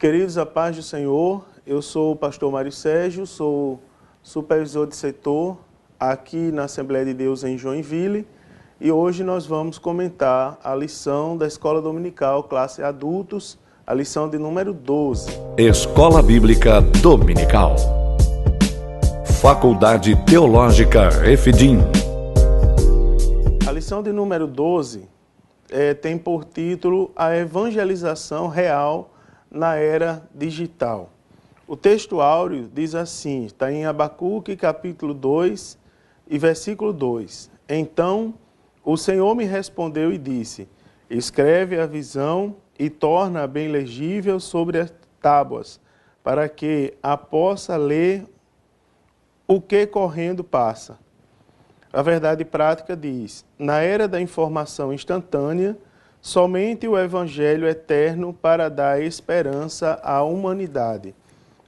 Queridos, a paz do Senhor, eu sou o pastor Mário Sérgio, sou supervisor de setor aqui na Assembleia de Deus em Joinville e hoje nós vamos comentar a lição da Escola Dominical, classe Adultos, a lição de número 12. Escola Bíblica Dominical. Faculdade Teológica Refidim. A lição de número 12 tem por título A Evangelização Real na Era Digital. O texto áureo diz assim, está em Abacuque capítulo 2 e versículo 2. Então o Senhor me respondeu e disse, escreve a visão e torna-a bem legível sobre as tábuas, para que a possa ler o que correndo passa. A verdade prática diz, na era da informação instantânea, somente o Evangelho eterno para dar esperança à humanidade.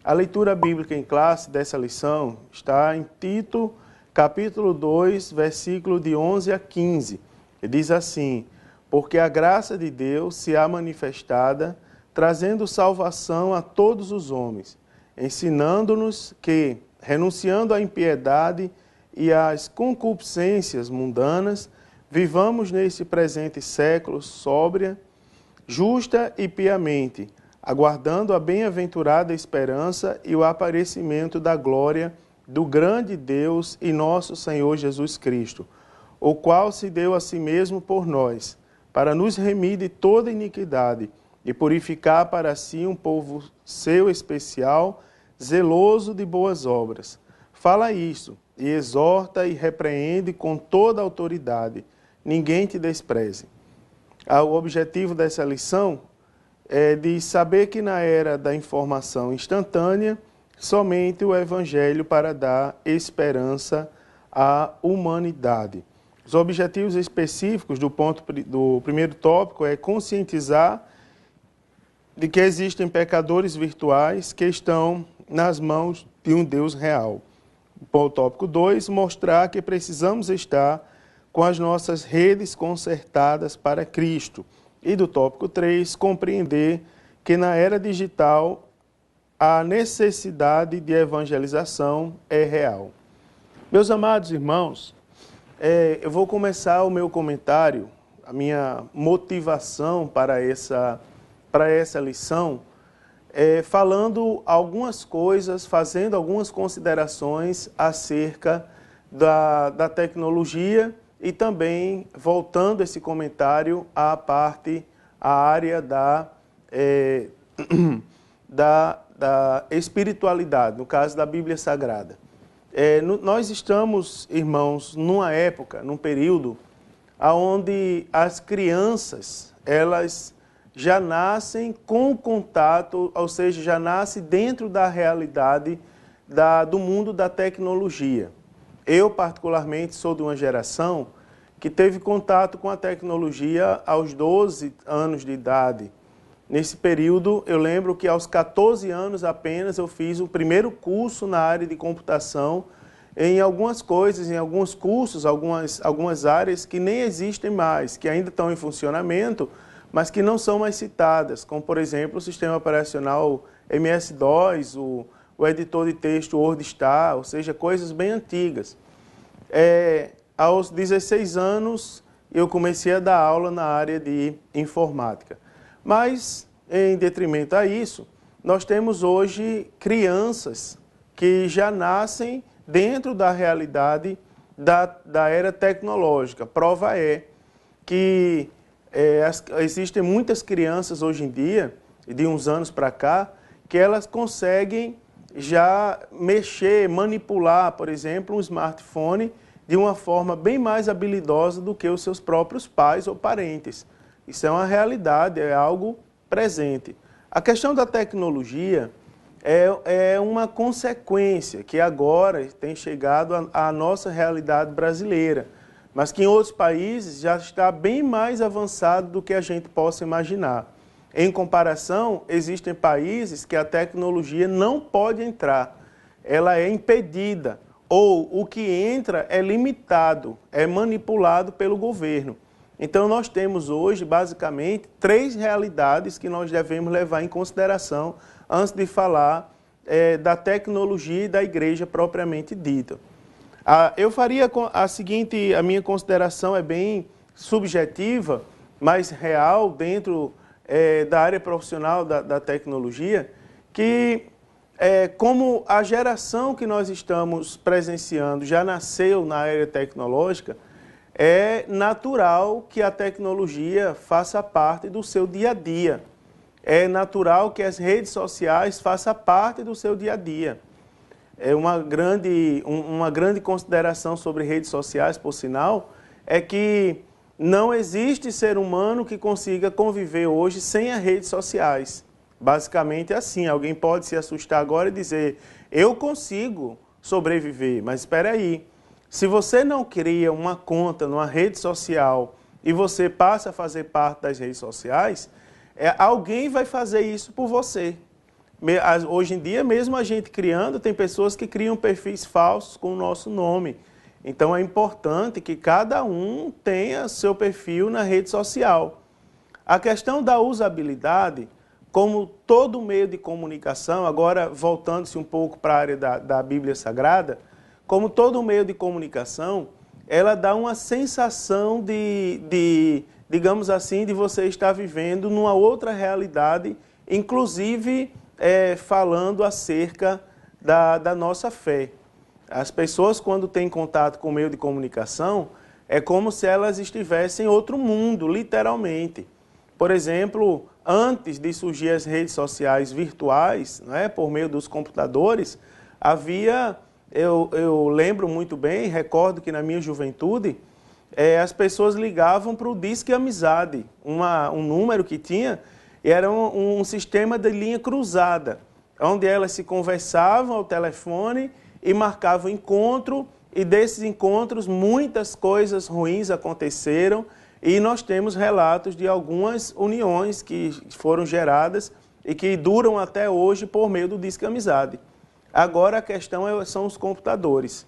A leitura bíblica em classe dessa lição está em Tito, capítulo 2, versículo de 11 a 15. E diz assim, porque a graça de Deus se há manifestada, trazendo salvação a todos os homens, ensinando-nos que, renunciando à impiedade e às concupiscências mundanas, vivamos neste presente século sóbria, justa e piamente, aguardando a bem-aventurada esperança e o aparecimento da glória do grande Deus e nosso Senhor Jesus Cristo, o qual se deu a si mesmo por nós, para nos remir de toda iniquidade e purificar para si um povo seu especial, zeloso de boas obras. Fala isso, e exorta e repreende com toda a autoridade. Ninguém te despreze. O objetivo dessa lição é de saber que na era da informação instantânea, somente o Evangelho para dar esperança à humanidade. Os objetivos específicos do primeiro tópico é conscientizar de que existem pecadores virtuais que estão nas mãos de um Deus real. O tópico 2, mostrar que precisamos estar com as nossas redes consertadas para Cristo. E do tópico 3, compreender que na era digital a necessidade de evangelização é real. Meus amados irmãos, eu vou começar o meu comentário, a minha motivação para essa lição, falando algumas coisas, fazendo algumas considerações acerca da tecnologia e também voltando esse comentário à área da espiritualidade, no caso da Bíblia Sagrada. Nós estamos, irmãos, numa época, num período, onde as crianças, elas já nascem com contato, ou seja, já nascem dentro da realidade do mundo da tecnologia. Eu, particularmente, sou de uma geração que teve contato com a tecnologia aos 12 anos de idade. Nesse período, eu lembro que aos 14 anos apenas eu fiz o primeiro curso na área de computação, em algumas coisas, em alguns cursos, algumas áreas que nem existem mais, que ainda estão em funcionamento, mas que não são mais citadas, como, por exemplo, o sistema operacional MS-DOS, o editor de texto WordStar, ou seja, coisas bem antigas. Aos 16 anos, eu comecei a dar aula na área de informática. Mas, em detrimento a isso, nós temos hoje crianças que já nascem dentro da realidade da era tecnológica. Prova é que existem muitas crianças hoje em dia, de uns anos para cá, que elas conseguem já mexer, manipular, por exemplo, um smartphone de uma forma bem mais habilidosa do que os seus próprios pais ou parentes. Isso é uma realidade, é algo presente. A questão da tecnologia é uma consequência que agora tem chegado à nossa realidade brasileira, mas que em outros países já está bem mais avançado do que a gente possa imaginar. Em comparação, existem países que a tecnologia não pode entrar, ela é impedida, ou o que entra é limitado, é manipulado pelo governo. Então, nós temos hoje, basicamente, 3 realidades que nós devemos levar em consideração antes de falar da tecnologia e da igreja propriamente dita. Eu faria a minha consideração é bem subjetiva, mas real, dentro da área profissional da tecnologia, que como a geração que nós estamos presenciando já nasceu na área tecnológica, é natural que a tecnologia faça parte do seu dia a dia. É natural que as redes sociais façam parte do seu dia a dia. Uma grande consideração sobre redes sociais, por sinal, é que não existe ser humano que consiga conviver hoje sem as redes sociais. Basicamente é assim, alguém pode se assustar agora e dizer, eu consigo sobreviver, mas espera aí. Se você não cria uma conta numa rede social e você passa a fazer parte das redes sociais, alguém vai fazer isso por você. Hoje em dia, mesmo a gente criando, tem pessoas que criam perfis falsos com o nosso nome. Então é importante que cada um tenha seu perfil na rede social. A questão da usabilidade, como todo meio de comunicação, agora voltando-se um pouco para a área da Bíblia Sagrada, como todo meio de comunicação, ela dá uma sensação digamos assim, de você estar vivendo numa outra realidade, inclusive falando acerca da nossa fé. As pessoas, quando têm contato com o meio de comunicação, é como se elas estivessem em outro mundo, literalmente. Por exemplo, antes de surgir as redes sociais virtuais, por meio dos computadores, havia... Eu lembro muito bem, recordo que na minha juventude, as pessoas ligavam para o Disque Amizade, um número que tinha, e era um sistema de linha cruzada, onde elas se conversavam ao telefone e marcavam encontro, e desses encontros muitas coisas ruins aconteceram, e nós temos relatos de algumas uniões que foram geradas e que duram até hoje por meio do Disque Amizade. Agora a questão são os computadores.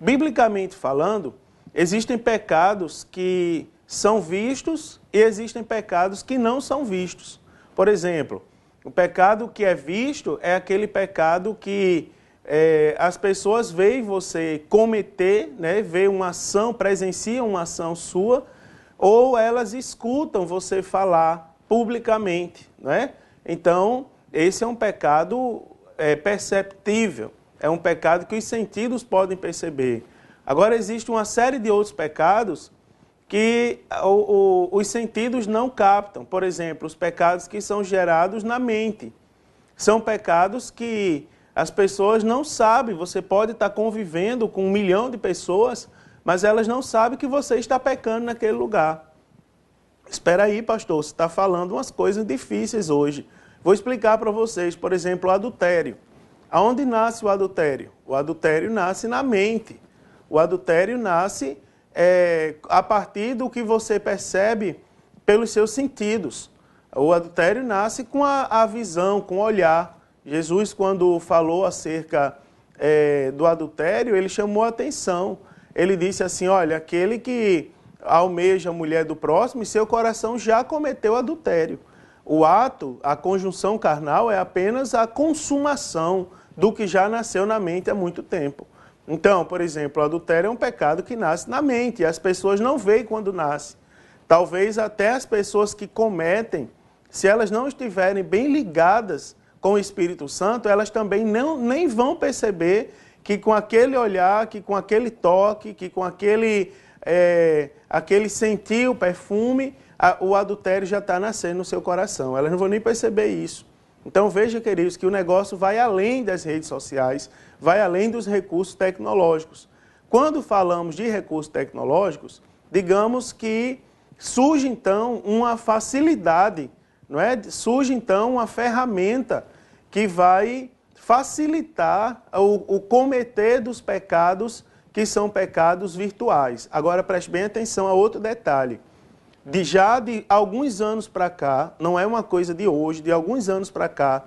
Biblicamente falando, existem pecados que são vistos e existem pecados que não são vistos. Por exemplo, o pecado que é visto é aquele pecado que as pessoas veem você cometer, veem uma ação, presenciam uma ação sua, ou elas escutam você falar publicamente. Então, esse é um pecado perceptível, é um pecado que os sentidos podem perceber. Agora, existe uma série de outros pecados que os sentidos não captam. Por exemplo, os pecados que são gerados na mente. São pecados que as pessoas não sabem. Você pode estar convivendo com 1 milhão de pessoas, mas elas não sabem que você está pecando naquele lugar. Espera aí, pastor, você está falando umas coisas difíceis hoje. Vou explicar para vocês, por exemplo, o adultério. Aonde nasce o adultério? O adultério nasce na mente. O adultério nasce a partir do que você percebe pelos seus sentidos. O adultério nasce com a visão, com o olhar. Jesus, quando falou acerca do adultério, ele chamou a atenção. Ele disse assim, olha, aquele que almeja a mulher do próximo, e seu coração já cometeu adultério. O ato, a conjunção carnal, é apenas a consumação do que já nasceu na mente há muito tempo. Então, por exemplo, o adultério é um pecado que nasce na mente, e as pessoas não veem quando nasce. Talvez até as pessoas que cometem, se elas não estiverem bem ligadas com o Espírito Santo, elas também nem vão perceber que com aquele olhar, que com aquele toque, que com aquele sentir o perfume, o adultério já está nascendo no seu coração. Elas não vão nem perceber isso. Então veja, queridos, que o negócio vai além das redes sociais, vai além dos recursos tecnológicos. Quando falamos de recursos tecnológicos, digamos que surge então uma facilidade, surge então uma ferramenta que vai facilitar o cometer dos pecados que são pecados virtuais. Agora preste bem atenção a outro detalhe. Já de alguns anos para cá, não é uma coisa de hoje, de alguns anos para cá,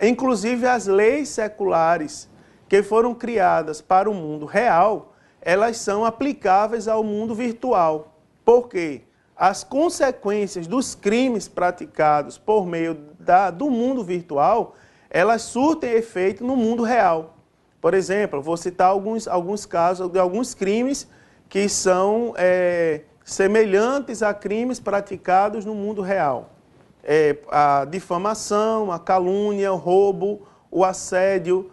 inclusive as leis seculares que foram criadas para o mundo real, elas são aplicáveis ao mundo virtual. Por quê? as consequências dos crimes praticados por meio do mundo virtual, elas surtem efeito no mundo real. Por exemplo, vou citar alguns casos de alguns crimes que são semelhantes a crimes praticados no mundo real. A difamação, a calúnia, o roubo, o assédio,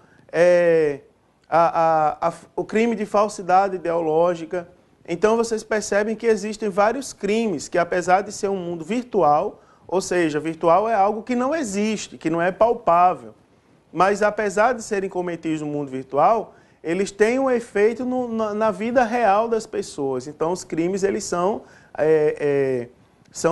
o crime de falsidade ideológica. Então vocês percebem que existem vários crimes que, apesar de ser um mundo virtual, ou seja, virtual é algo que não existe, que não é palpável, mas apesar de serem cometidos no mundo virtual, eles têm um efeito na vida real das pessoas. Então os crimes eles são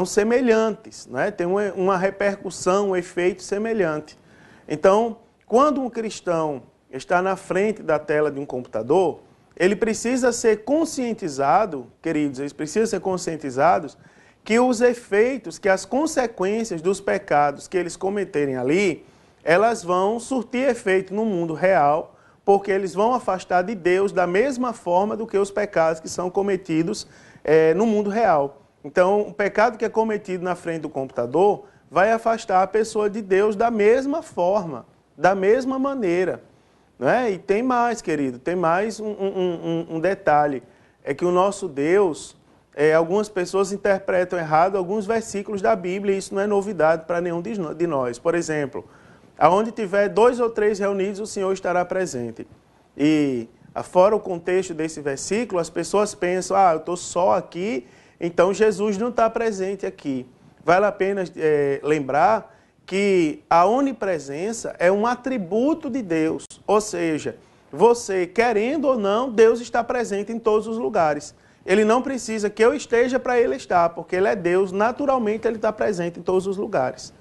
semelhantes, né? Tem uma repercussão, um efeito semelhante. Então, quando um cristão está na frente da tela de um computador, ele precisa ser conscientizado, queridos, eles precisam ser conscientizados que os efeitos, que as consequências dos pecados que eles cometerem ali, elas vão surtir efeito no mundo real, porque eles vão afastar de Deus da mesma forma do que os pecados que são cometidos no mundo real. Então, o pecado que é cometido na frente do computador vai afastar a pessoa de Deus da mesma forma, da mesma maneira. Né? E tem mais, querido, tem mais um detalhe, é que o nosso Deus, algumas pessoas interpretam errado alguns versículos da Bíblia, e isso não é novidade para nenhum de nós. Por exemplo, aonde tiver 2 ou 3 reunidos, o Senhor estará presente. E, fora o contexto desse versículo, as pessoas pensam, eu estou só aqui, então Jesus não está presente aqui. Vale a pena lembrar que a onipresença é um atributo de Deus, ou seja, você querendo ou não, Deus está presente em todos os lugares. Ele não precisa que eu esteja para ele estar, porque ele é Deus, naturalmente ele está presente em todos os lugares.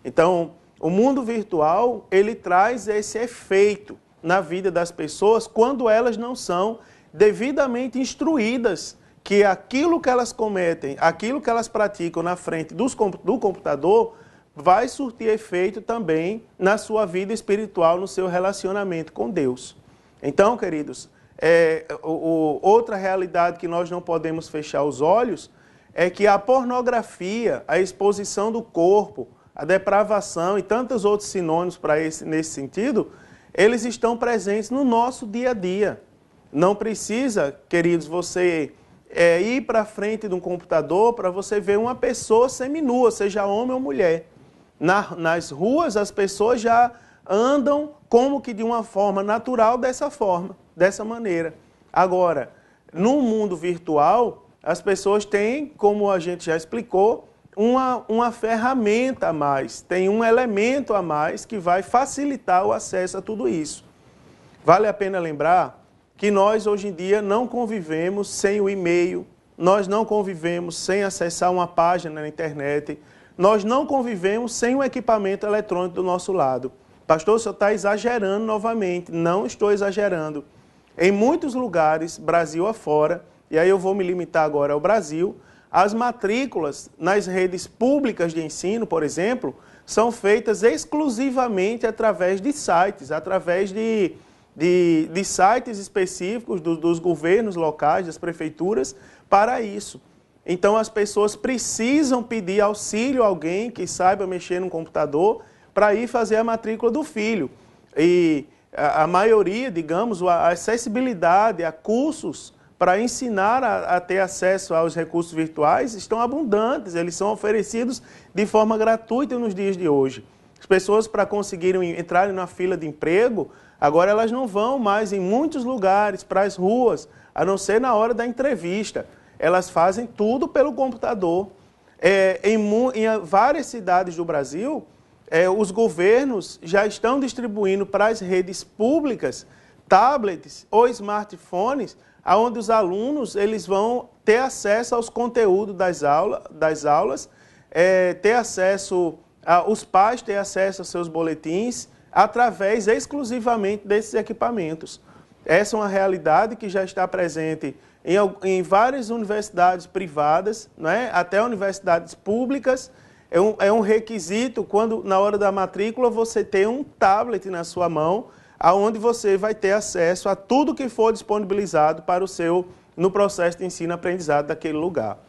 Então, o mundo virtual, ele traz esse efeito na vida das pessoas quando elas não são devidamente instruídas que aquilo que elas cometem, aquilo que elas praticam na frente do computador, vai surtir efeito também na sua vida espiritual, no seu relacionamento com Deus. Então, queridos, outra realidade que nós não podemos fechar os olhos é que a pornografia, a exposição do corpo, a depravação e tantos outros sinônimos nesse sentido, eles estão presentes no nosso dia a dia. Não precisa, queridos, você ir para frente de um computador para você ver uma pessoa seminua, seja homem ou mulher. Nas ruas, as pessoas já andam como que de uma forma natural dessa maneira. Agora, no mundo virtual, as pessoas têm, como a gente já explicou, uma ferramenta a mais, tem um elemento a mais que vai facilitar o acesso a tudo isso. Vale a pena lembrar que nós, hoje em dia, não convivemos sem o e-mail, nós não convivemos sem acessar uma página na internet, nós não convivemos sem um equipamento eletrônico do nosso lado. Pastor, o senhor está exagerando novamente. Não estou exagerando. Em muitos lugares, Brasil afora, e aí eu vou me limitar agora ao Brasil, as matrículas nas redes públicas de ensino, por exemplo, são feitas exclusivamente através de sites, através de sites específicos dos governos locais, das prefeituras, para isso. Então as pessoas precisam pedir auxílio a alguém que saiba mexer no computador para ir fazer a matrícula do filho. E a maioria, digamos, a acessibilidade a cursos para ensinar a ter acesso aos recursos virtuais estão abundantes, eles são oferecidos de forma gratuita nos dias de hoje. As pessoas, para conseguirem entrarem na fila de emprego, agora elas não vão mais em muitos lugares, para as ruas, a não ser na hora da entrevista. Elas fazem tudo pelo computador. Em várias cidades do Brasil, os governos já estão distribuindo para as redes públicas tablets ou smartphones, onde os alunos eles vão ter acesso aos conteúdos das aulas, ter acesso, os pais ter acesso aos seus boletins, através exclusivamente desses equipamentos. Essa é uma realidade que já está presente em várias universidades privadas, né? Até universidades públicas. É um requisito, quando na hora da matrícula, você ter um tablet na sua mão, onde você vai ter acesso a tudo que for disponibilizado para no processo de ensino-aprendizado daquele lugar.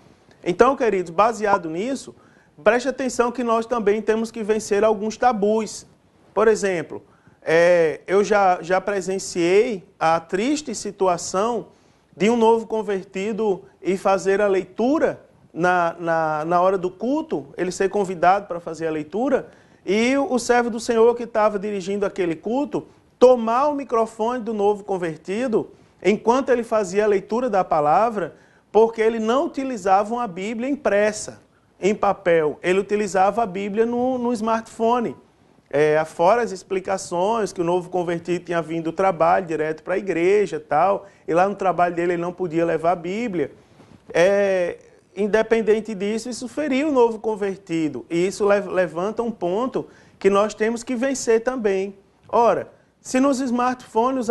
Então, queridos, baseado nisso, preste atenção que nós também temos que vencer alguns tabus. Por exemplo, eu já presenciei a triste situação de um novo convertido ir fazer a leitura na hora do culto, ele ser convidado para fazer a leitura, e o servo do Senhor que estava dirigindo aquele culto, tomar o microfone do novo convertido, enquanto ele fazia a leitura da palavra, porque ele não utilizava uma Bíblia impressa, em papel, ele utilizava a Bíblia no smartphone. Fora as explicações que o novo convertido tinha vindo do trabalho, direto para a igreja e tal, e lá no trabalho dele ele não podia levar a Bíblia. Independente disso, isso feriu o novo convertido, e isso levanta um ponto que nós temos que vencer também. Ora, se nos smartphones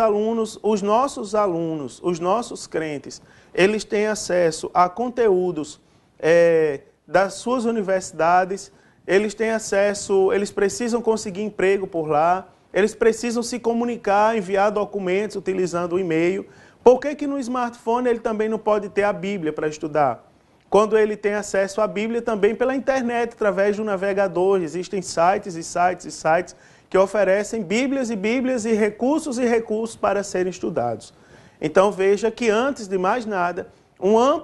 os nossos alunos, os nossos crentes, eles têm acesso a conteúdos das suas universidades, eles têm acesso, eles precisam conseguir emprego por lá, eles precisam se comunicar, enviar documentos utilizando o e-mail. Por que no smartphone ele também não pode ter a Bíblia para estudar? Quando ele tem acesso à Bíblia também pela internet, através do navegador, existem sites e sites e sites que oferecem Bíblias e recursos para serem estudados. Então veja que antes de mais nada, uma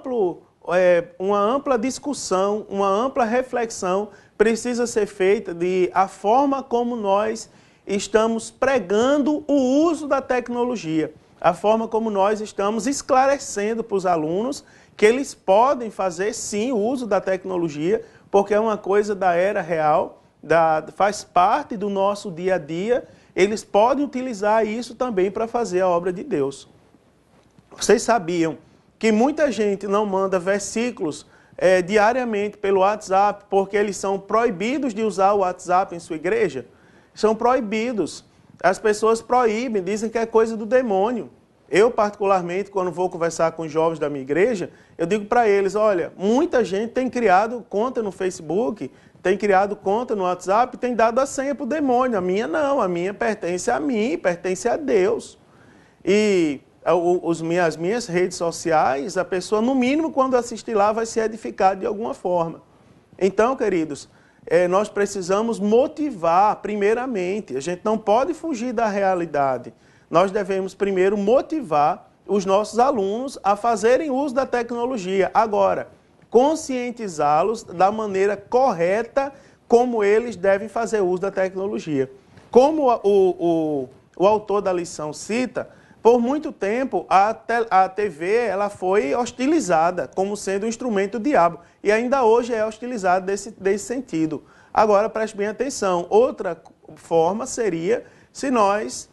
ampla discussão, uma ampla reflexão precisa ser feita de a forma como nós estamos pregando o uso da tecnologia, a forma como nós estamos esclarecendo para os alunos que eles podem fazer sim o uso da tecnologia, porque é uma coisa da era real, faz parte do nosso dia a dia, eles podem utilizar isso também para fazer a obra de Deus. Vocês sabiam que muita gente não manda versículos diariamente pelo WhatsApp, porque eles são proibidos de usar o WhatsApp em sua igreja? São proibidos. As pessoas proíbem, dizem que é coisa do demônio. Eu, particularmente, quando vou conversar com os jovens da minha igreja, eu digo para eles, olha, muita gente tem criado conta no Facebook, tem criado conta no WhatsApp, tem dado a senha para o demônio. A minha não, a minha pertence a mim, pertence a Deus. E as minhas redes sociais, a pessoa, no mínimo, quando assistir lá, vai ser edificada de alguma forma. Então, queridos, nós precisamos motivar, primeiramente. A gente não pode fugir da realidade. Nós devemos, primeiro, motivar os nossos alunos a fazerem uso da tecnologia. Agora, conscientizá-los da maneira correta como eles devem fazer uso da tecnologia. Como o autor da lição cita, por muito tempo a TV ela foi hostilizada como sendo um instrumento do diabo. E ainda hoje é hostilizada desse sentido. Agora, preste bem atenção. Outra forma seria se nós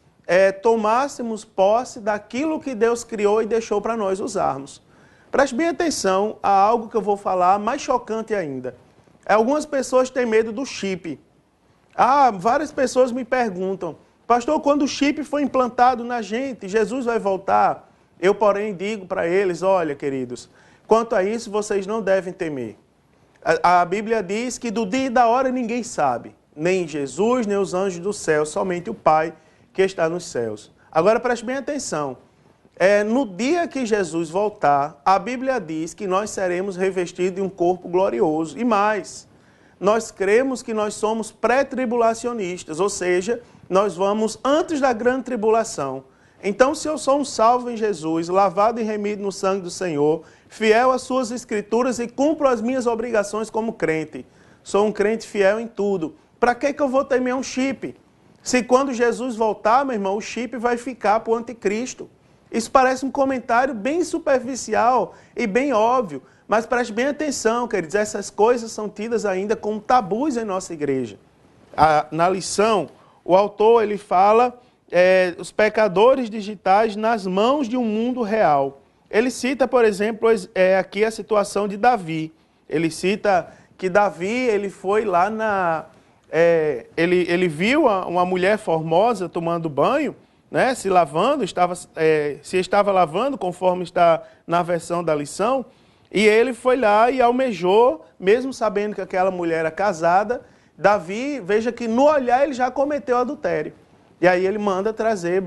tomássemos posse daquilo que Deus criou e deixou para nós usarmos. Preste bem atenção a algo que eu vou falar mais chocante ainda. Algumas pessoas têm medo do chip. Várias pessoas me perguntam, pastor, quando o chip for implantado na gente, Jesus vai voltar? Eu, porém, digo para eles, olha, queridos, quanto a isso, vocês não devem temer. A Bíblia diz que do dia e da hora ninguém sabe, nem Jesus, nem os anjos do céu, somente o Pai que está nos céus. Agora, preste bem atenção. No dia que Jesus voltar, a Bíblia diz que nós seremos revestidos de um corpo glorioso. E mais, nós cremos que nós somos pré-tribulacionistas, ou seja, nós vamos antes da grande tribulação. Então, se eu sou um salvo em Jesus, lavado e remido no sangue do Senhor, fiel às suas escrituras e cumpro as minhas obrigações como crente, sou um crente fiel em tudo, para que eu vou temer um chip? Se quando Jesus voltar, meu irmão, o chip vai ficar para o anticristo. Isso parece um comentário bem superficial e bem óbvio, mas preste bem atenção, queridos, essas coisas são tidas ainda como tabus em nossa igreja. Na lição, o autor ele fala os pecadores digitais nas mãos de um mundo real. Ele cita, por exemplo, aqui a situação de Davi. Ele cita que Davi ele foi lá ele viu uma mulher formosa tomando banho, né, se lavando, se estava lavando, conforme está na versão da lição, e ele foi lá e almejou, mesmo sabendo que aquela mulher era casada, Davi, veja que no olhar ele já cometeu adultério. E aí ele manda trazer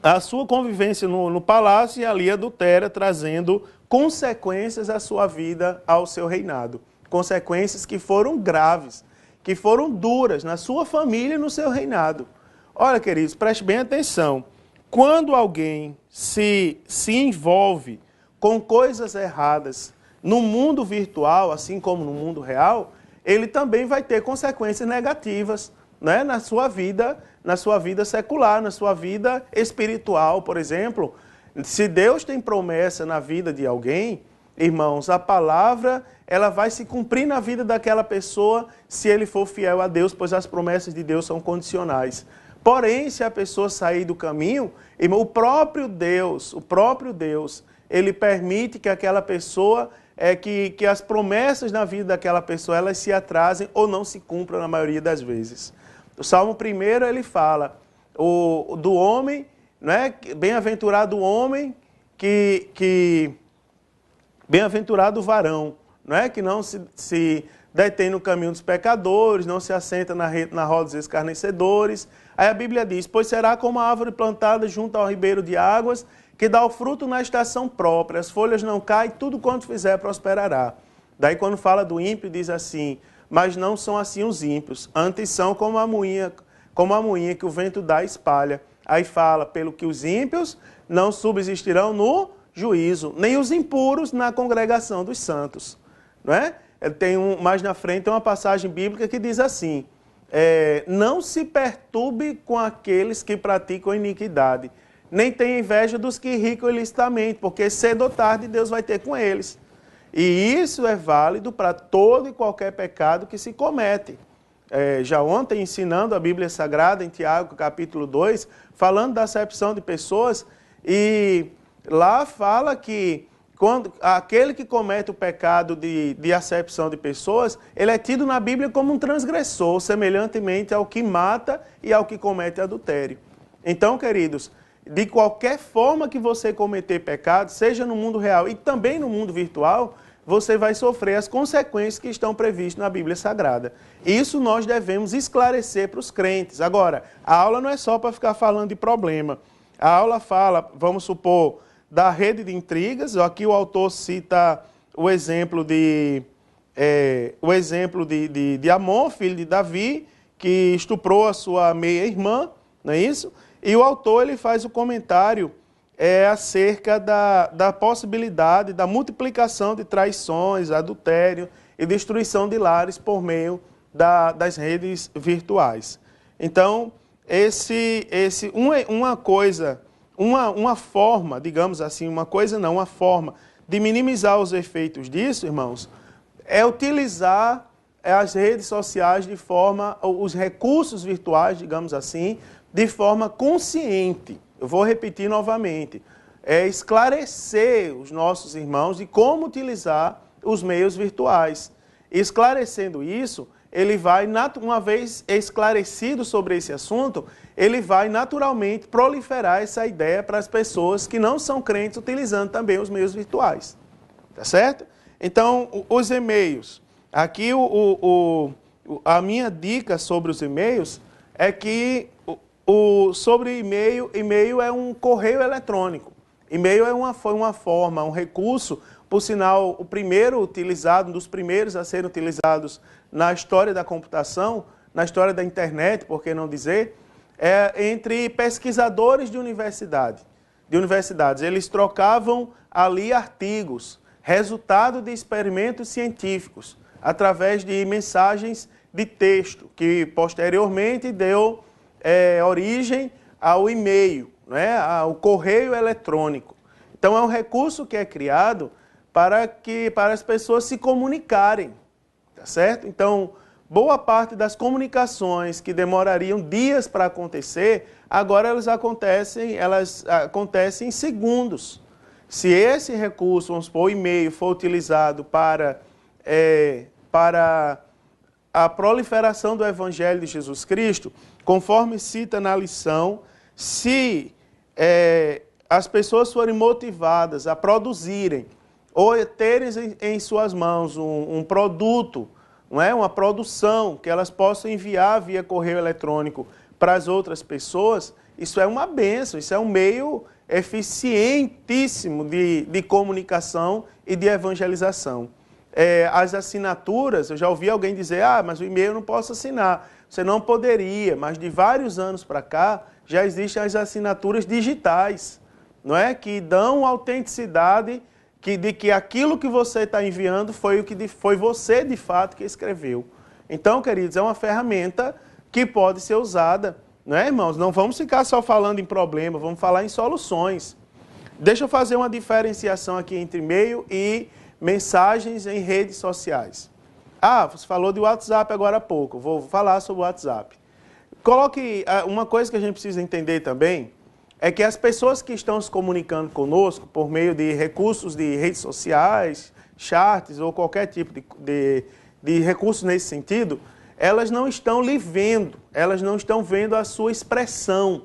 a sua convivência no palácio e ali adultera, trazendo consequências à sua vida, ao seu reinado. Consequências que foram graves, que foram duras na sua família e no seu reinado. Olha, queridos, preste bem atenção. Quando alguém se envolve com coisas erradas no mundo virtual, assim como no mundo real, ele também vai ter consequências negativas, né, na sua vida secular, na sua vida espiritual, por exemplo. Se Deus tem promessa na vida de alguém, irmãos, a palavra ela vai se cumprir na vida daquela pessoa se ele for fiel a Deus, pois as promessas de Deus são condicionais. Porém, se a pessoa sair do caminho, irmão, o próprio Deus, ele permite que aquela pessoa, que as promessas na vida daquela pessoa, elas se atrasem ou não se cumpram na maioria das vezes. O Salmo 1, ele fala do homem, né, bem-aventurado o homem bem-aventurado o varão, né, que não se detém no caminho dos pecadores, não se assenta na roda dos escarnecedores. Aí a Bíblia diz, pois será como a árvore plantada junto ao ribeiro de águas, que dá o fruto na estação própria, as folhas não caem, tudo quanto fizer prosperará. Daí quando fala do ímpio, diz assim, mas não são assim os ímpios, antes são como a moinha que o vento dá e espalha. Aí fala, pelo que os ímpios não subsistirão no juízo, nem os impuros na congregação dos santos. Não é? Mais na frente tem uma passagem bíblica que diz assim, não se perturbe com aqueles que praticam iniquidade, nem tenha inveja dos que ricam ilicitamente, porque cedo ou tarde Deus vai ter com eles. E isso é válido para todo e qualquer pecado que se comete. Já ontem, ensinando a Bíblia Sagrada, em Tiago, capítulo 2, falando da acepção de pessoas, e lá fala que quando aquele que comete o pecado de acepção de pessoas, ele é tido na Bíblia como um transgressor, semelhantemente ao que mata e ao que comete adultério. Então, queridos, de qualquer forma que você cometer pecado, seja no mundo real e também no mundo virtual, você vai sofrer as consequências que estão previstas na Bíblia Sagrada. Isso nós devemos esclarecer para os crentes. Agora, a aula não é só para ficar falando de problema. A aula fala, vamos supor, da rede de intrigas. Aqui o autor cita o exemplo de Amon, filho de Davi, que estuprou a sua meia-irmã, não é isso? E o autor ele faz o comentário acerca da possibilidade da multiplicação de traições, adultério e destruição de lares por meio das redes virtuais. Então, uma forma, digamos assim, uma forma de minimizar os efeitos disso, irmãos, é utilizar as redes sociais os recursos virtuais, digamos assim, de forma consciente. Eu vou repetir novamente, esclarecer os nossos irmãos de como utilizar os meios virtuais. Esclarecendo isso, ele vai, uma vez esclarecido sobre esse assunto, ele vai naturalmente proliferar essa ideia para as pessoas que não são crentes, utilizando também os meios virtuais. Tá certo? Então, os e-mails. Aqui, a minha dica sobre os e-mails é que sobre e-mail é um correio eletrônico. E-mail é uma forma, um recurso, por sinal, o primeiro utilizado, um dos primeiros a serem utilizados na história da computação, na história da internet, por que não dizer, entre pesquisadores de universidades. Eles trocavam ali artigos, resultado de experimentos científicos, através de mensagens de texto, que posteriormente deu origem ao e-mail, né, ao correio eletrônico. Então é um recurso que é criado para as pessoas se comunicarem, tá certo? Então, boa parte das comunicações que demorariam dias para acontecer, agora elas acontecem em segundos. Se esse recurso, vamos supor, o e-mail, for utilizado para a proliferação do Evangelho de Jesus Cristo, conforme cita na lição, se as pessoas forem motivadas a produzirem ou terem em suas mãos um produto, não é? Uma produção que elas possam enviar via correio eletrônico para as outras pessoas, isso é uma bênção, isso é um meio eficientíssimo de comunicação e de evangelização. As assinaturas, eu já ouvi alguém dizer, mas o e-mail eu não posso assinar. Você não poderia, mas de vários anos para cá, já existem as assinaturas digitais, não é? Que dão autenticidade de que aquilo que você está enviando foi você de fato que escreveu. Então, queridos, é uma ferramenta que pode ser usada, não é, irmãos? Não vamos ficar só falando em problema, vamos falar em soluções. Deixa eu fazer uma diferenciação aqui entre e-mail e mensagens em redes sociais. Você falou de WhatsApp agora há pouco, vou falar sobre o WhatsApp. Coloque uma coisa que a gente precisa entender também, é que as pessoas que estão se comunicando conosco por meio de recursos de redes sociais, chats ou qualquer tipo de recurso nesse sentido, elas não estão lhe vendo, elas não estão vendo a sua expressão,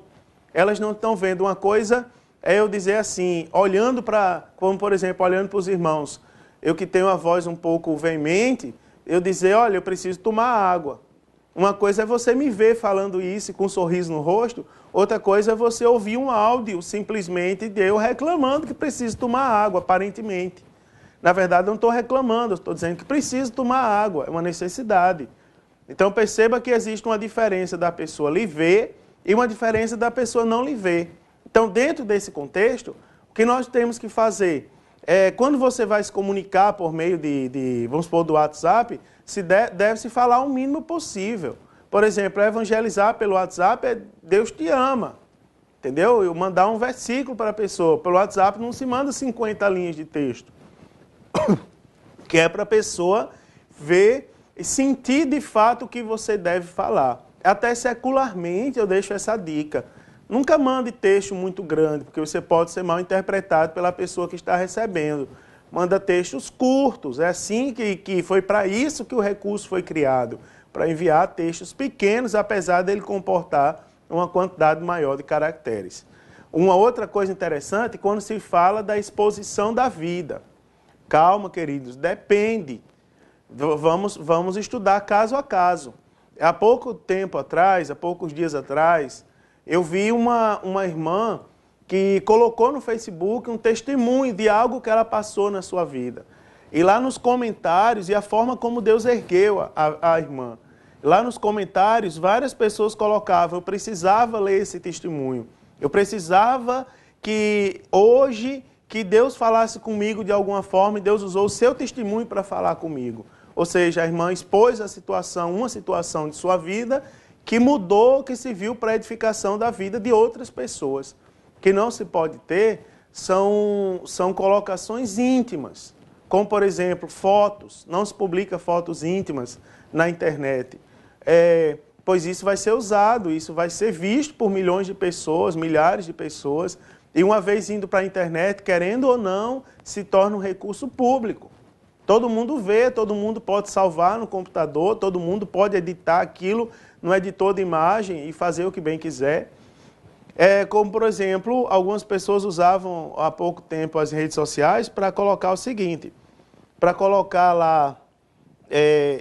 elas não estão vendo. Uma coisa é eu dizer assim, olhando para, como por exemplo, olhando para os irmãos, eu que tenho a voz um pouco veemente, eu dizer, olha, eu preciso tomar água. Uma coisa é você me ver falando isso com um sorriso no rosto, outra coisa é você ouvir um áudio simplesmente de eu reclamando que preciso tomar água, aparentemente. Na verdade, eu não estou reclamando, eu estou dizendo que preciso tomar água, é uma necessidade. Então perceba que existe uma diferença da pessoa lhe ver e uma diferença da pessoa não lhe ver. Então, dentro desse contexto, o que nós temos que fazer quando você vai se comunicar por meio vamos supor, do WhatsApp, deve-se falar o mínimo possível. Por exemplo, evangelizar pelo WhatsApp é Deus te ama, entendeu? Eu mandar um versículo para a pessoa. Pelo WhatsApp não se manda 50 linhas de texto, que é para a pessoa ver e sentir de fato o que você deve falar. Até secularmente eu deixo essa dica. Nunca mande texto muito grande, porque você pode ser mal interpretado pela pessoa que está recebendo. Manda textos curtos, é assim que foi para isso que o recurso foi criado, para enviar textos pequenos, apesar dele comportar uma quantidade maior de caracteres. Uma outra coisa interessante, quando se fala da exposição da vida. Calma, queridos, depende. Vamos estudar caso a caso. Há pouco tempo atrás, há poucos dias atrás, eu vi uma irmã que colocou no Facebook um testemunho de algo que ela passou na sua vida. E lá nos comentários, e a forma como Deus ergueu a irmã, lá nos comentários, várias pessoas colocavam, eu precisava ler esse testemunho. Eu precisava que hoje, que Deus falasse comigo de alguma forma, e Deus usou o seu testemunho para falar comigo. Ou seja, a irmã expôs uma situação de sua vida, que mudou, que se viu para a edificação da vida de outras pessoas. O que não se pode ter são colocações íntimas, como, por exemplo, fotos. Não se publica fotos íntimas na internet, pois isso vai ser usado, isso vai ser visto por milhões de pessoas, milhares de pessoas, e uma vez indo para a internet, querendo ou não, se torna um recurso público. Todo mundo vê, todo mundo pode salvar no computador, todo mundo pode editar aquilo no editor de imagem e fazer o que bem quiser. Como, por exemplo, algumas pessoas usavam há pouco tempo as redes sociais para colocar o seguinte, para colocar lá,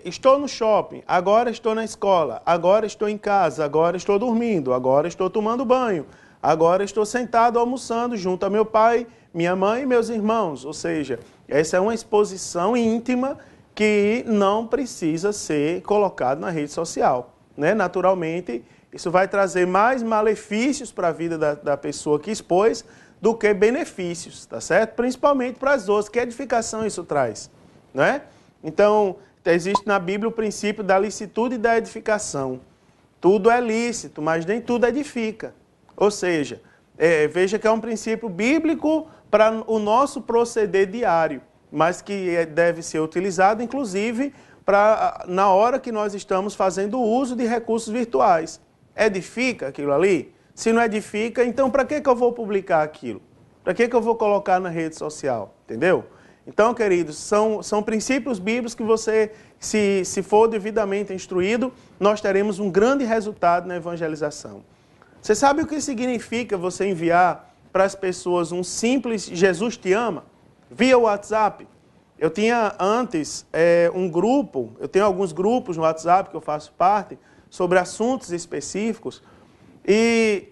estou no shopping, agora estou na escola, agora estou em casa, agora estou dormindo, agora estou tomando banho, agora estou sentado almoçando junto a meu pai, minha mãe e meus irmãos. Ou seja, essa é uma exposição íntima que não precisa ser colocada na rede social. Naturalmente, isso vai trazer mais malefícios para a vida da pessoa que expôs do que benefícios, tá certo? Principalmente para as outras. Que edificação isso traz, né? Então, existe na Bíblia o princípio da licitude e da edificação. Tudo é lícito, mas nem tudo edifica. Ou seja, veja que é um princípio bíblico para o nosso proceder diário, mas que deve ser utilizado, inclusive, na hora que nós estamos fazendo uso de recursos virtuais. Edifica aquilo ali? Se não edifica, então para que eu vou publicar aquilo? Para que eu vou colocar na rede social? Entendeu? Então, queridos, são princípios bíblicos que você, se for devidamente instruído, nós teremos um grande resultado na evangelização. Você sabe o que significa você enviar para as pessoas um simples Jesus te ama? Via WhatsApp. Eu tinha antes eu tenho alguns grupos no WhatsApp que eu faço parte, sobre assuntos específicos, e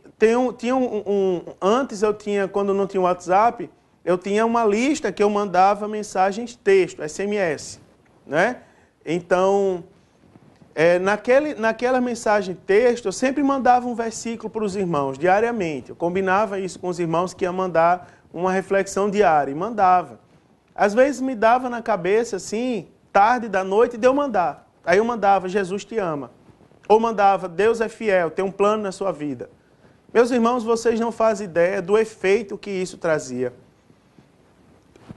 Antes eu tinha, quando não tinha WhatsApp, eu tinha uma lista que eu mandava mensagens texto, SMS, né? Então, naquela mensagem texto, eu sempre mandava um versículo para os irmãos, diariamente. Eu combinava isso com os irmãos que ia mandar uma reflexão diária, e mandava. Às vezes me dava na cabeça, assim, tarde da noite, de eu mandar. Aí eu mandava, Jesus te ama. Ou mandava, Deus é fiel, tem um plano na sua vida. Meus irmãos, vocês não fazem ideia do efeito que isso trazia.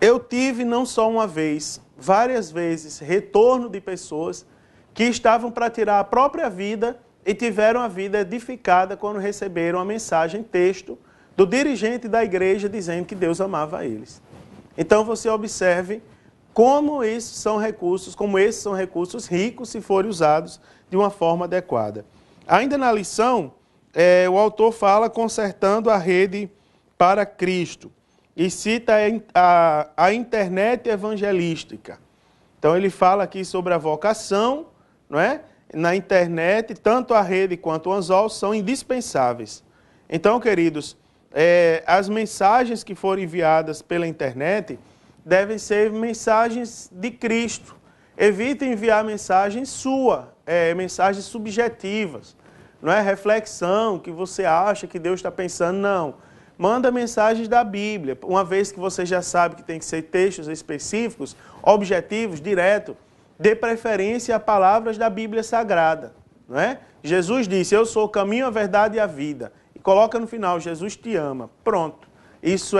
Eu tive não só uma vez, várias vezes, retorno de pessoas que estavam para tirar a própria vida e tiveram a vida edificada quando receberam a mensagem texto do dirigente da igreja dizendo que Deus amava eles. Então você observe como esses são recursos ricos se forem usados de uma forma adequada. Ainda na lição, o autor fala consertando a rede para Cristo e cita a internet evangelística. Então ele fala aqui sobre a vocação, não é? Na internet, tanto a rede quanto o anzol são indispensáveis. Então, queridos, as mensagens que forem enviadas pela internet devem ser mensagens de Cristo. Evite enviar mensagens mensagens subjetivas, não é reflexão, que você acha que Deus está pensando, não. Manda mensagens da Bíblia, uma vez que você já sabe que tem que ser textos específicos, objetivos, direto, dê preferência a palavras da Bíblia Sagrada, não é? Jesus disse, eu sou o caminho, a verdade e a vida. E coloca no final, Jesus te ama. Pronto. Isso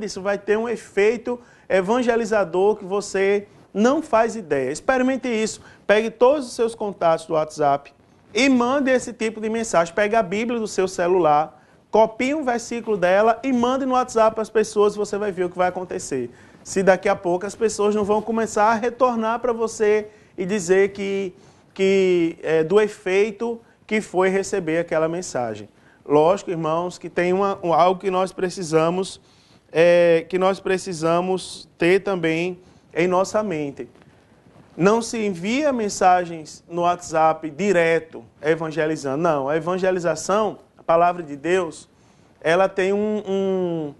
isso vai ter um efeito evangelizador que você não faz ideia. Experimente isso. Pegue todos os seus contatos do WhatsApp e mande esse tipo de mensagem. Pegue a Bíblia do seu celular, copie um versículo dela e mande no WhatsApp para as pessoas e você vai ver o que vai acontecer. Se daqui a pouco as pessoas não vão começar a retornar para você e dizer do efeito que foi receber aquela mensagem. Lógico, irmãos, que tem algo que nós precisamos ter também em nossa mente. Não se envia mensagens no WhatsApp direto evangelizando. Não, a evangelização, a palavra de Deus, ela tem um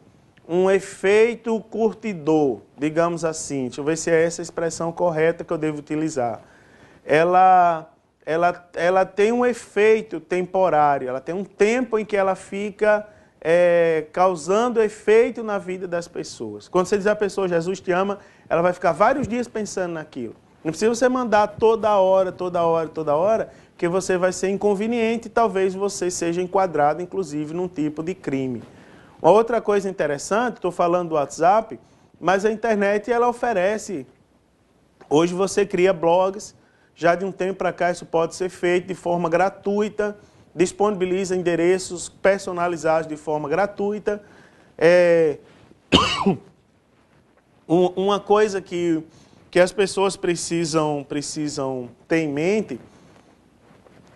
efeito curtidor, digamos assim. Deixa eu ver se é essa a expressão correta que eu devo utilizar. Ela tem um efeito temporário, ela tem um tempo em que ela fica causando efeito na vida das pessoas. Quando você diz à pessoa, Jesus te ama, ela vai ficar vários dias pensando naquilo. Não precisa você mandar toda hora, que você vai ser inconveniente e talvez você seja enquadrado, inclusive, num tipo de crime. Uma outra coisa interessante, estou falando do WhatsApp, mas a internet ela oferece. Hoje você cria blogs, já de um tempo para cá isso pode ser feito de forma gratuita, disponibiliza endereços personalizados de forma gratuita. Uma coisa que as pessoas precisam ter em mente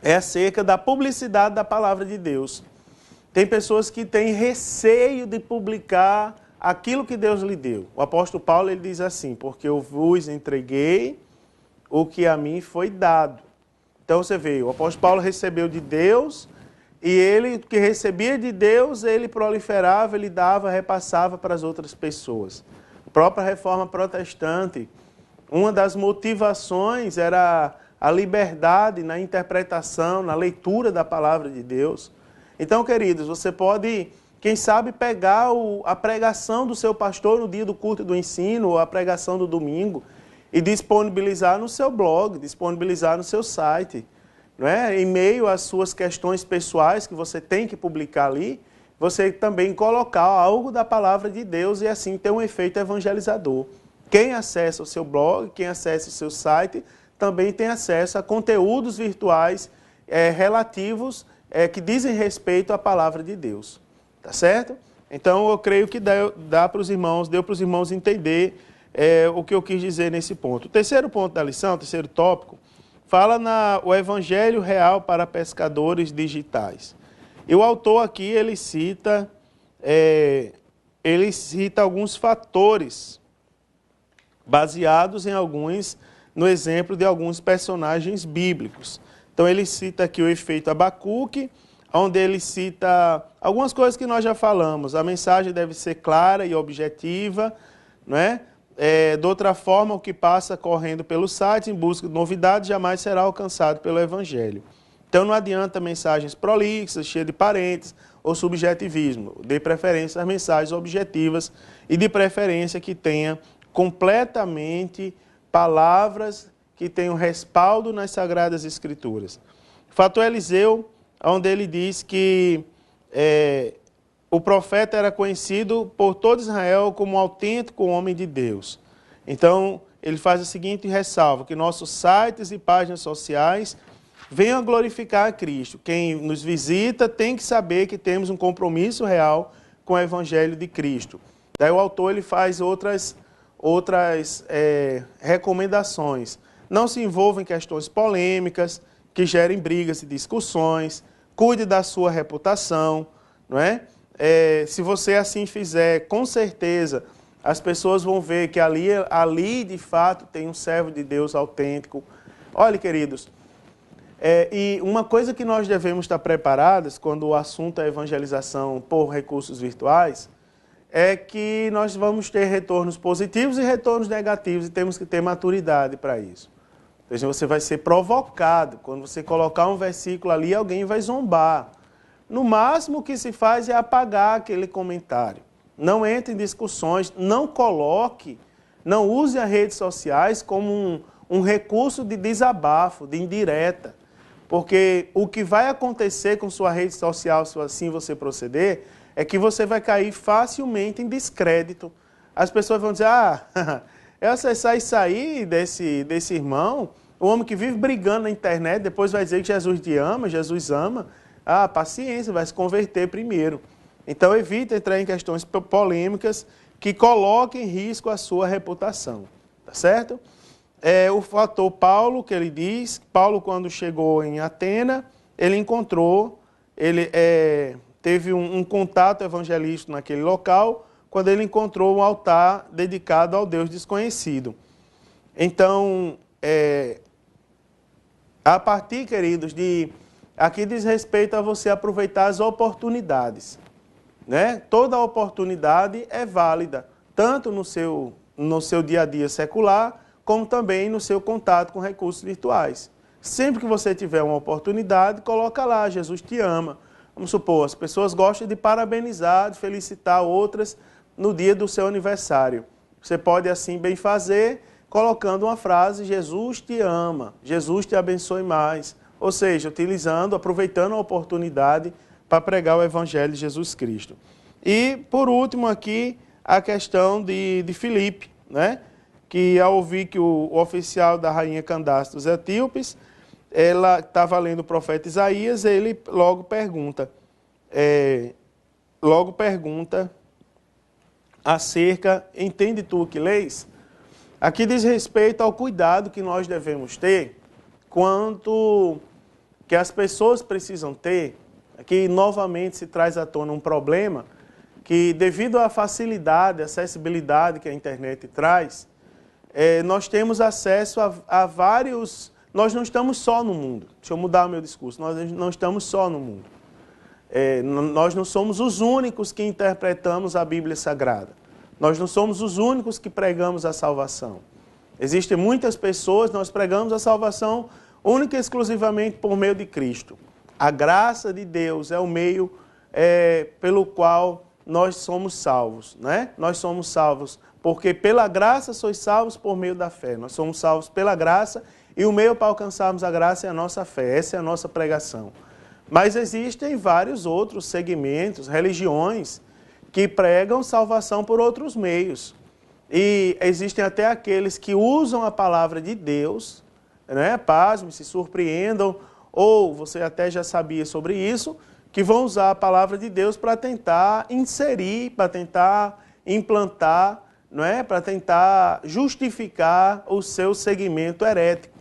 é acerca da publicidade da palavra de Deus. Tem pessoas que têm receio de publicar aquilo que Deus lhe deu. O apóstolo Paulo ele diz assim, porque eu vos entreguei o que a mim foi dado. Então você vê, o apóstolo Paulo recebeu de Deus e ele, que recebia de Deus, ele proliferava, ele dava, repassava para as outras pessoas. A própria reforma protestante, uma das motivações era a liberdade na interpretação, na leitura da palavra de Deus. Então, queridos, você pode, quem sabe, pegar a pregação do seu pastor no dia do culto do ensino, ou a pregação do domingo, e disponibilizar no seu blog, disponibilizar no seu site. Não é? Em meio às suas questões pessoais que você tem que publicar ali, você também colocar algo da palavra de Deus e assim ter um efeito evangelizador. Quem acessa o seu blog, quem acessa o seu site, também tem acesso a conteúdos virtuais relativos que dizem respeito à palavra de Deus. Tá certo? Então eu creio que deu para os irmãos entender o que eu quis dizer nesse ponto. O terceiro ponto da lição, o terceiro tópico, fala o Evangelho real para pescadores digitais. E o autor aqui, ele cita alguns fatores baseados no exemplo de alguns personagens bíblicos. Então ele cita aqui o efeito Abacuque, onde ele cita algumas coisas que nós já falamos. A mensagem deve ser clara e objetiva, não é? De outra forma, o que passa correndo pelo site em busca de novidades jamais será alcançado pelo Evangelho. Então não adianta mensagens prolixas, cheias de parênteses ou subjetivismo. Dê preferência às mensagens objetivas e de preferência que tenha completamente palavras que tenham respaldo nas Sagradas Escrituras. Fato Eliseu, onde ele diz que o profeta era conhecido por todo Israel como um autêntico homem de Deus. Então, ele faz a seguinte ressalva, que nossos sites e páginas sociais venham a glorificar a Cristo. Quem nos visita tem que saber que temos um compromisso real com o Evangelho de Cristo. Daí o autor ele faz outras recomendações. Não se envolva em questões polêmicas, que gerem brigas e discussões. Cuide da sua reputação, não é? Se você assim fizer, com certeza, as pessoas vão ver que ali de fato tem um servo de Deus autêntico. Olha, queridos, e uma coisa que nós devemos estar preparados quando o assunto é evangelização por recursos virtuais, é que nós vamos ter retornos positivos e retornos negativos e temos que ter maturidade para isso. Então, você vai ser provocado. Quando você colocar um versículo ali, alguém vai zombar. No máximo, o que se faz é apagar aquele comentário. Não entre em discussões, não use as redes sociais como um recurso de desabafo, de indireta. Porque o que vai acontecer com sua rede social, se assim você proceder, é que você vai cair facilmente em descrédito. As pessoas vão dizer, eu acessar isso aí desse irmão, o homem que vive brigando na internet, depois vai dizer que Jesus te ama, Jesus ama. Paciência, vai se converter primeiro. Então, evite entrar em questões polêmicas que coloquem em risco a sua reputação. Tá certo? O fator Paulo, que ele diz, Paulo, quando chegou em Atena, ele teve um contato evangelístico naquele local, quando ele encontrou um altar dedicado ao Deus desconhecido. Então, a partir, queridos, aqui diz respeito a você aproveitar as oportunidades, né? Toda oportunidade é válida, tanto no seu dia a dia secular, como também no seu contato com recursos virtuais. Sempre que você tiver uma oportunidade, coloca lá, Jesus te ama. Vamos supor, as pessoas gostam de parabenizar, de felicitar outras no dia do seu aniversário. Você pode assim bem fazer, colocando uma frase, Jesus te ama, Jesus te abençoe mais. Ou seja, aproveitando a oportunidade para pregar o Evangelho de Jesus Cristo. E, por último, aqui, a questão de Filipe, né? Que ao ouvir que o oficial da rainha Candace dos Etíopes, ela estava lendo o profeta Isaías, ele logo pergunta acerca, entende tu o que lês? Aqui diz respeito ao cuidado que nós devemos ter quanto que as pessoas precisam ter. Aqui novamente se traz à tona um problema que, devido à facilidade, acessibilidade que a internet traz, nós temos acesso a vários... Nós não estamos só no mundo. Deixa eu mudar o meu discurso. Nós não estamos só no mundo. Nós não somos os únicos que interpretamos a Bíblia Sagrada. Nós não somos os únicos que pregamos a salvação. Existem muitas pessoas, nós pregamos a salvação única e exclusivamente por meio de Cristo. A graça de Deus é o meio pelo qual nós somos salvos, né? Nós somos salvos porque pela graça sois salvos por meio da fé. Nós somos salvos pela graça e o meio para alcançarmos a graça é a nossa fé. Essa é a nossa pregação. Mas existem vários outros segmentos, religiões, que pregam salvação por outros meios. E existem até aqueles que usam a palavra de Deus, né? Pasmem, se surpreendam, ou você até já sabia sobre isso, que vão usar a palavra de Deus para tentar inserir, para tentar implantar, não é? Para tentar justificar o seu segmento herético.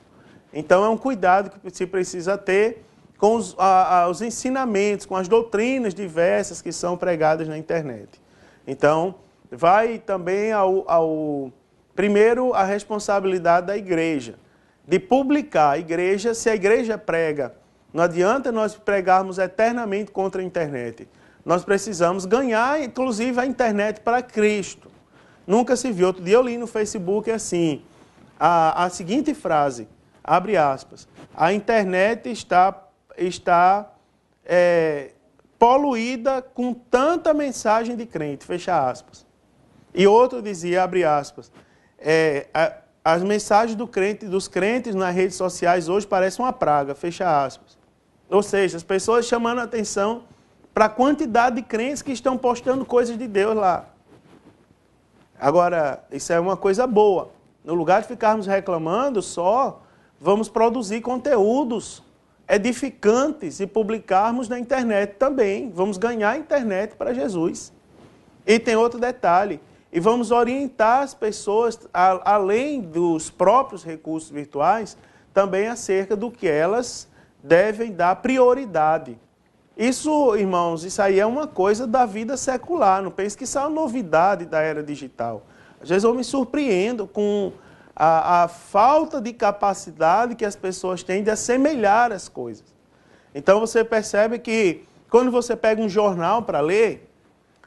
Então é um cuidado que se precisa ter com os ensinamentos, com as doutrinas diversas que são pregadas na internet. Então, vai também primeiro a responsabilidade da igreja, de publicar a igreja, se a igreja prega Não adianta nós pregarmos eternamente contra a internet. Nós precisamos ganhar, inclusive, a internet para Cristo. Nunca se viu. Outro dia eu li no Facebook assim, a seguinte frase, abre aspas, a internet está poluída com tanta mensagem de crente, fecha aspas. E outro dizia, abre aspas, as mensagens dos crentes nas redes sociais hoje parecem uma praga, fecha aspas. Ou seja, as pessoas chamando a atenção para a quantidade de crentes que estão postando coisas de Deus lá. Agora, isso é uma coisa boa. No lugar de ficarmos reclamando só, vamos produzir conteúdos edificantes e publicarmos na internet também. Vamos ganhar a internet para Jesus. E tem outro detalhe. E vamos orientar as pessoas, além dos próprios recursos virtuais, também acerca do que elas devem dar prioridade. Isso, irmãos, isso aí é uma coisa da vida secular. Não pense que isso é uma novidade da era digital. Às vezes eu me surpreendo com a falta de capacidade que as pessoas têm de assemelhar as coisas. Então você percebe que quando você pega um jornal para ler,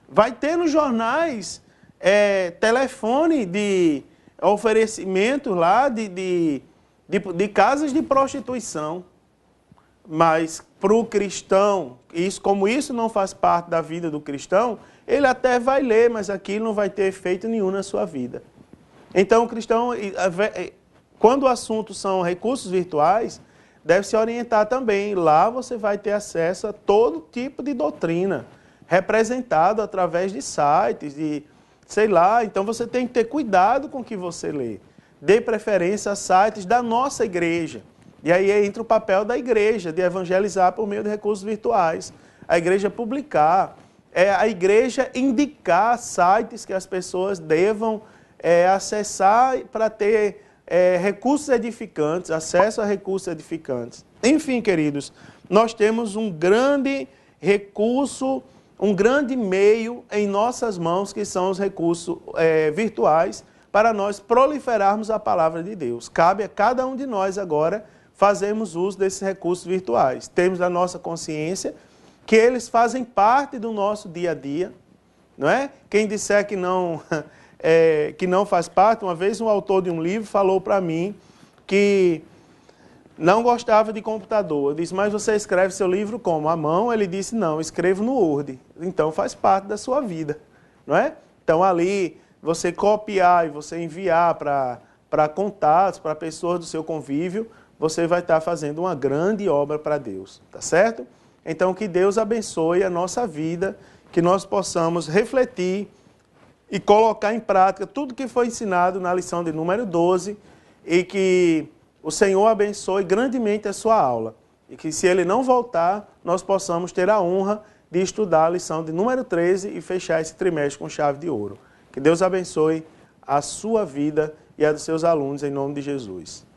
vai ter nos jornais telefone de oferecimento lá de casas de prostituição. Mas para o cristão, como isso não faz parte da vida do cristão, ele até vai ler, mas aquilo não vai ter efeito nenhum na sua vida. Então, o cristão, quando o assunto são recursos virtuais, deve se orientar também. Lá você vai ter acesso a todo tipo de doutrina, representado através de sites, sei lá. Então, você tem que ter cuidado com o que você lê. Dê preferência a sites da nossa igreja. E aí entra o papel da igreja, de evangelizar por meio de recursos virtuais. A igreja publicar, a igreja indicar sites que as pessoas devam acessar para ter recursos edificantes, acesso a recursos edificantes. Enfim, queridos, nós temos um grande recurso, um grande meio em nossas mãos, que são os recursos virtuais, para nós proliferarmos a palavra de Deus. Cabe a cada um de nós agora fazermos uso desses recursos virtuais. Temos na nossa consciência que eles fazem parte do nosso dia a dia, não é? Quem disser que não faz parte, uma vez um autor de um livro falou para mim que não gostava de computador. Eu disse, mas você escreve seu livro como? À mão? Ele disse, não, escrevo no Word. Então faz parte da sua vida, não é? Então ali, você copiar e você enviar para contatos, para pessoas do seu convívio, você vai estar fazendo uma grande obra para Deus, tá certo? Então, que Deus abençoe a nossa vida, que nós possamos refletir e colocar em prática tudo que foi ensinado na lição de número 12 e que o Senhor abençoe grandemente a sua aula. E que, se Ele não voltar, nós possamos ter a honra de estudar a lição de número 13 e fechar esse trimestre com chave de ouro. Que Deus abençoe a sua vida e a dos seus alunos, em nome de Jesus.